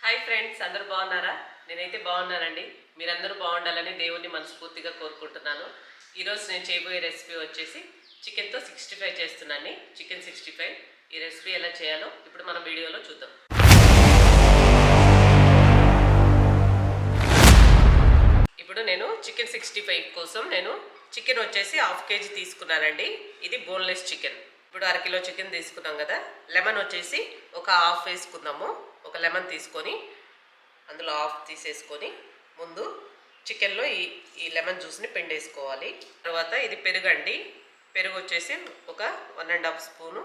Hi friends, అందరూ బాగున్నారా? నేనైతే బాగున్నానండి. మీరందరూ బాగుండాలని దేవుణ్ణి మనస్ఫూర్తిగా కోరుకుంటున్నాను. ఈరోజు నేను చేయబోయే రెసిపీ వచ్చేసి చికెన్తో 65 చేస్తున్నాను. చికెన్ 65. ఈ రెసిపీ ఎలా చేయాలో ఇప్పుడు మనం వీడియోలో చూద్దాం. ఇప్పుడు నేను చికెన్ 65 కోసం చికెన్ వచ్చేసి హాఫ్ కేజీ తీసుకున్నానండి. ఇది బోన్లెస్ చికెన్. ఇప్పుడు అరకిలో చికెన్ తీసుకున్నాం కదా. లెమన్ వచ్చేసి ఒక హాఫ్ వేసుకుందాము. ఒక లెమన్ తీసుకొని అందులో హాఫ్ తీసేసుకొని ముందు చికెన్లో ఈ లెమన్ జ్యూస్ని పిండేసుకోవాలి. తర్వాత ఇది పెరుగు అండి. పెరుగు వచ్చేసి ఒక 1.5 స్పూను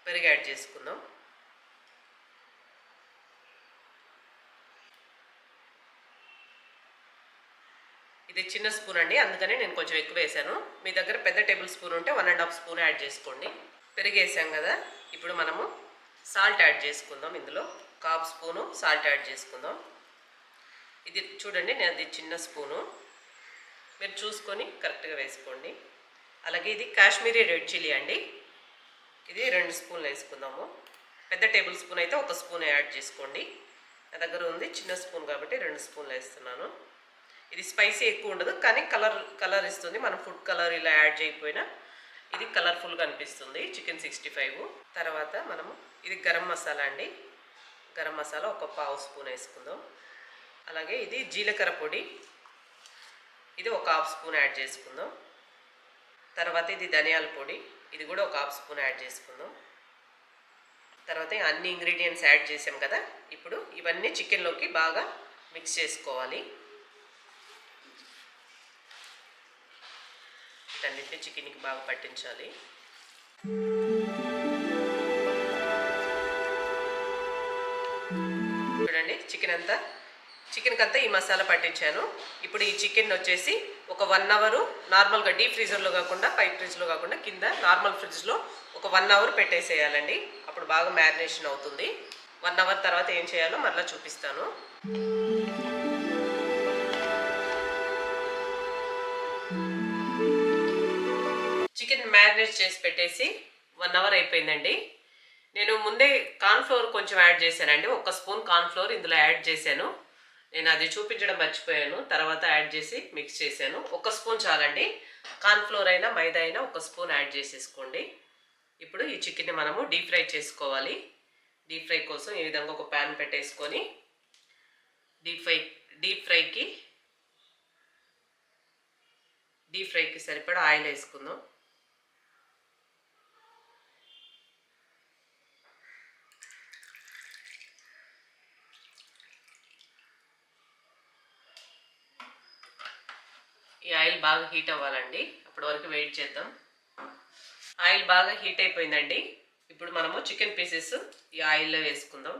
పెరుగు యాడ్ చేసుకుందాం. ఇది చిన్న స్పూన్ అండి, అందుకని నేను కొంచెం ఎక్కువ వేసాను. మీ దగ్గర పెద్ద టేబుల్ స్పూన్ ఉంటే 1.5 స్పూన్ యాడ్ చేసుకోండి. పెరుగు వేసాం కదా, ఇప్పుడు మనము సాల్ట్ యాడ్ చేసుకుందాం. ఇందులో ఒక హాఫ్ స్పూను సాల్ట్ యాడ్ చేసుకుందాం. ఇది చూడండి, నేను అది చిన్న స్పూను, మీరు చూసుకొని కరెక్ట్గా వేసుకోండి. అలాగే ఇది కాశ్మీరీ రెడ్ చిల్లీ అండి. ఇది 2 స్పూన్లు వేసుకుందాము. పెద్ద టేబుల్ స్పూన్ అయితే 1 స్పూన్ యాడ్ చేసుకోండి. నా దగ్గర ఉంది చిన్న స్పూన్ కాబట్టి 2 స్పూన్లు వేస్తున్నాను. ఇది స్పైసీ ఎక్కువ ఉండదు, కానీ కలర్ ఇస్తుంది. మనం ఫుడ్ కలర్ ఇలా యాడ్ చేయకపోయినా ఇది కలర్ఫుల్గా అనిపిస్తుంది చికెన్ 65. తర్వాత మనము ఇది గరం మసాలా అండి. గరం మసాలా ఒక పావు స్పూన్ వేసుకుందాం. అలాగే ఇది జీలకర్ర పొడి, ఇది ఒక హాఫ్ స్పూన్ యాడ్ చేసుకుందాం. తర్వాత ఇది ధనియాల పొడి, ఇది కూడా ఒక హాఫ్ స్పూన్ యాడ్ చేసుకుందాం. తర్వాత అన్ని ఇంగ్రీడియంట్స్ యాడ్ చేసాం కదా, ఇప్పుడు ఇవన్నీ చికెన్లోకి బాగా మిక్స్ చేసుకోవాలి. వీటన్నిటిని చికెన్కి బాగా పట్టించాలి. చూడండి, చికెన్కి అంతా ఈ మసాలా పట్టించాను. ఇప్పుడు ఈ చికెన్ వచ్చేసి ఒక 1 అవర్ నార్మల్గా డీప్ ఫ్రీజర్లో కాకుండా, పైప్ ఫ్రిడ్జ్లో కాకుండా కింద నార్మల్ ఫ్రిడ్జ్లో ఒక 1 అవర్ పెట్టేసేయాలండి. అప్పుడు బాగా మ్యారినేషన్ అవుతుంది. 1 అవర్ తర్వాత ఏం చేయాలో మరలా చూపిస్తాను. చికెన్ మ్యారినేట్ చేసి పెట్టేసి 1 అవర్ అయిపోయిందండి. నేను ముందే కార్న్ఫ్లోర్ కొంచెం యాడ్ చేశానండి. 1 స్పూన్ కార్న్ఫ్లోర్ ఇందులో యాడ్ చేశాను. నేను అది చూపించడం మర్చిపోయాను. తర్వాత యాడ్ చేసి మిక్స్ చేశాను. 1 స్పూన్ చాలండి. కార్న్ఫ్లోర్ అయినా మైదా అయినా 1 స్పూన్ యాడ్ చేసేసుకోండి. ఇప్పుడు ఈ చికెన్ని మనము డీప్ ఫ్రై చేసుకోవాలి. డీప్ ఫ్రై కోసం ఈ విధంగా ఒక ప్యాన్ పెట్టేసుకొని డీప్ ఫ్రైకి సరిపడా ఆయిల్ వేసుకుందాం. ఈ ఆయిల్ బాగా హీట్ అవ్వాలండి. అప్పటి వరకు వెయిట్ చేద్దాం. ఆయిల్ బాగా హీట్ అయిపోయిందండి. ఇప్పుడు మనము చికెన్ పీసెస్ ఈ ఆయిల్లో వేసుకుందాం.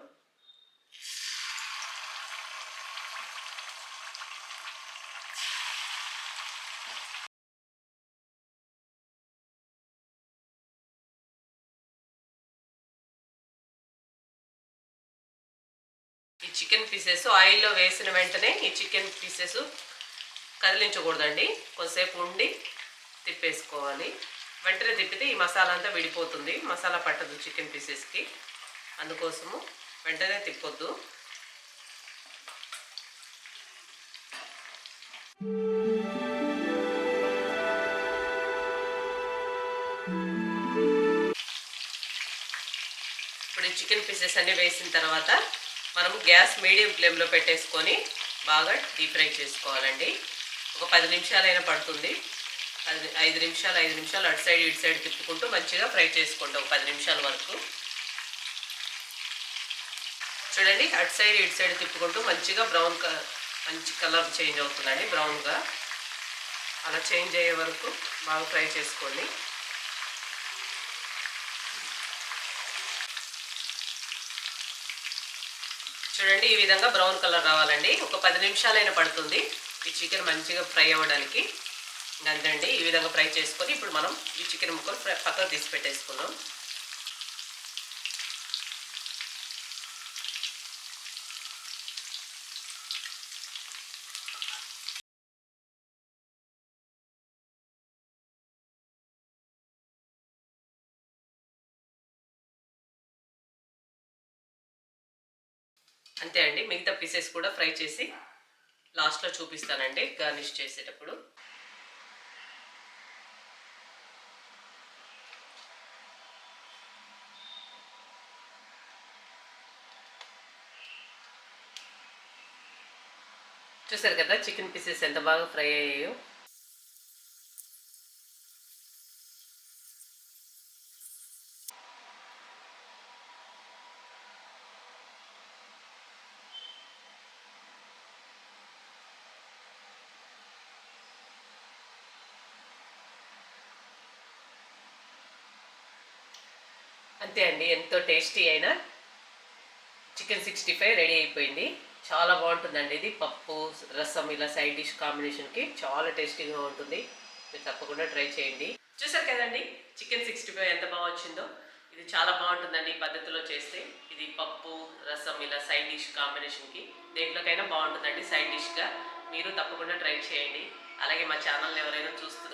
ఈ చికెన్ పీసెస్ ఆయిల్లో వేసిన వెంటనే ఈ చికెన్ పీసెస్ కదిలించకూడదండి. కొంతసేపు ఉండి తిప్పేసుకోవాలి. వెంటనే తిప్పితే ఈ మసాలా అంతా విడిపోతుంది, మసాలా పట్టదు చికెన్ పీసెస్కి. అందుకోసము వెంటనే తిప్పొద్దు. ఇప్పుడు ఈ చికెన్ పీసెస్ అన్నీ వేసిన తర్వాత మనము గ్యాస్ మీడియం ఫ్లేమ్లో పెట్టేసుకొని బాగా డీప్ ఫ్రై చేసుకోవాలండి. ఒక 10 నిమిషాలైనా పడుతుంది. 5 నిమిషాలు అటు సైడ్ ఇటు సైడ్ తిప్పుకుంటూ మంచిగా ఫ్రై చేసుకోండి ఒక 10 నిమిషాల వరకు. చూడండి, అటు సైడ్ ఇటు సైడ్ తిప్పుకుంటూ మంచిగా మంచి కలర్ చేంజ్ అవుతుందండి, బ్రౌన్గా. అలా చేంజ్ అయ్యే వరకు బాగా ఫ్రై చేసుకోండి. చూడండి, ఈ విధంగా బ్రౌన్ కలర్ రావాలండి. ఒక 10 నిమిషాలైనా పడుతుంది ఈ చికెన్ మంచిగా ఫ్రై అవ్వడానికి. అంతండి, ఈ విధంగా ఫ్రై చేసుకొని ఇప్పుడు మనం ఈ చికెన్ ముక్కలు పక్కకు తీసి పెట్టేసుకుందాం. అంతే అండి, మిగతా పీసెస్ కూడా ఫ్రై చేసి లాస్ట్లో చూపిస్తానండి గార్నిష్ చేసేటప్పుడు. చూసారు కదా చికెన్ పీసెస్ ఎంత బాగా ఫ్రై అయ్యాయో. అంతే అండి, ఎంతో టేస్టీ అయిన చికెన్ 65 రెడీ అయిపోయింది. చాలా బాగుంటుందండి ఇది. పప్పు రసం ఇలా సైడ్ డిష్ కాంబినేషన్కి చాలా టేస్టీగా ఉంటుంది. మీరు తప్పకుండా ట్రై చేయండి. చూసారు కదండి చికెన్ 65 ఎంత బాగా వచ్చిందో. ఇది చాలా బాగుంటుందండి ఈ పద్ధతిలో చేస్తే. ఇది పప్పు రసం ఇలా సైడ్ డిష్ కాంబినేషన్కి దేంట్లోకైనా బాగుంటుందండి సైడ్ డిష్గా. మీరు తప్పకుండా ట్రై చేయండి. అలాగే మా ఛానల్ ఎవరైనా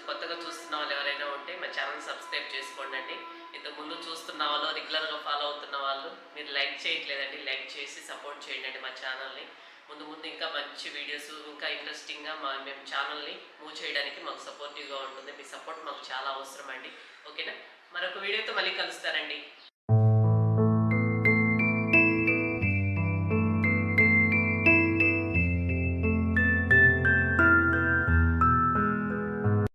కొత్తగా చూస్తున్న వాళ్ళు ఎవరైనా ఉంటే మా ఛానల్ సబ్స్క్రైబ్ చేసుకోండి. ఇంతకుముందు చూస్తున్న వాళ్ళు, రెగ్యులర్గా ఫాలో అవుతున్న వాళ్ళు మీరు లైక్ చేయట్లేదండి, లైక్ చేసి సపోర్ట్ చేయండి మా ఛానల్ని. ముందు ముందు ఇంకా మంచి వీడియోస్, ఇంకా ఇంట్రెస్టింగ్గా మేము ఛానల్ని మూవ్ చేయడానికి మాకు సపోర్టివ్గా ఉంటుంది. మీ సపోర్ట్ మాకు చాలా అవసరం అండి. ఓకేనా? మరొక వీడియోతో మళ్ళీ కలుస్తారండి.